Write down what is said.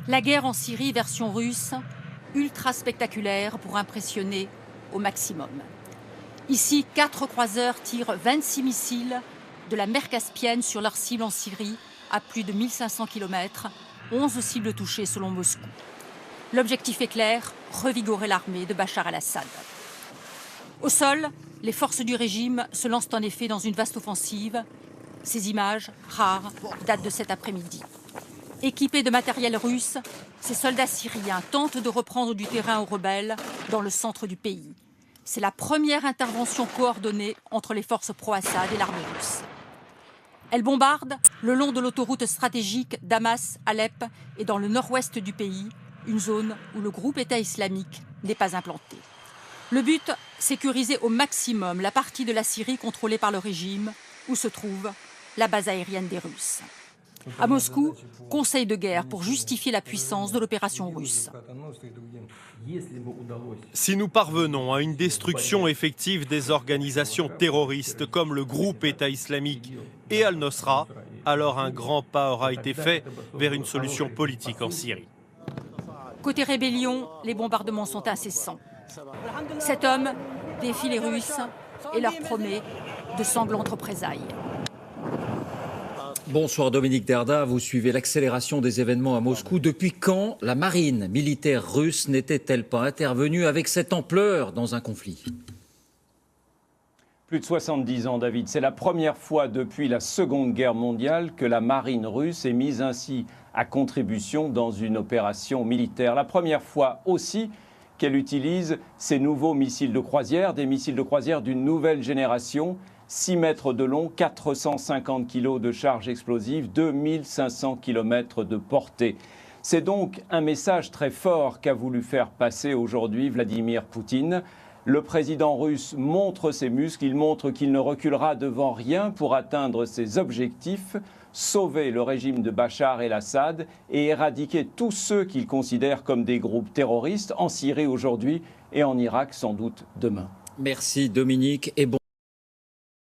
La guerre en Syrie version russe, ultra spectaculaire pour impressionner au maximum. Ici, 4 croiseurs tirent 26 missiles de la mer Caspienne sur leurs cibles en Syrie, à plus de 1500 km, 11 cibles touchées selon Moscou. L'objectif est clair, revigorer l'armée de Bachar al-Assad. Au sol, les forces du régime se lancent en effet dans une vaste offensive. Ces images, rares, datent de cet après-midi. Équipés de matériel russe, ces soldats syriens tentent de reprendre du terrain aux rebelles dans le centre du pays. C'est la première intervention coordonnée entre les forces pro-Assad et l'armée russe. Elles bombardent le long de l'autoroute stratégique Damas-Alep et dans le nord-ouest du pays, une zone où le groupe État islamique n'est pas implanté. Le but, sécuriser au maximum la partie de la Syrie contrôlée par le régime, où se trouve la base aérienne des Russes. À Moscou, conseil de guerre pour justifier la puissance de l'opération russe. Si nous parvenons à une destruction effective des organisations terroristes comme le groupe État islamique et Al-Nosra, alors un grand pas aura été fait vers une solution politique en Syrie. Côté rébellion, les bombardements sont incessants. Cet homme défie les Russes et leur promet de sanglantes représailles. Bonsoir Dominique Derda, vous suivez l'accélération des événements à Moscou. Depuis quand la marine militaire russe n'était-elle pas intervenue avec cette ampleur dans un conflit ? Plus de 70 ans, David. C'est la première fois depuis la Seconde Guerre mondiale que la marine russe est mise ainsi à contribution dans une opération militaire. La première fois aussi qu'elle utilise ces nouveaux missiles de croisière, des missiles de croisière d'une nouvelle génération, 6 mètres de long, 450 kg de charge explosive, 2500 km de portée. C'est donc un message très fort qu'a voulu faire passer aujourd'hui Vladimir Poutine. Le président russe montre ses muscles, il montre qu'il ne reculera devant rien pour atteindre ses objectifs, sauver le régime de Bachar el-Assad et éradiquer tous ceux qu'il considère comme des groupes terroristes en Syrie aujourd'hui et en Irak sans doute demain. Merci Dominique et bon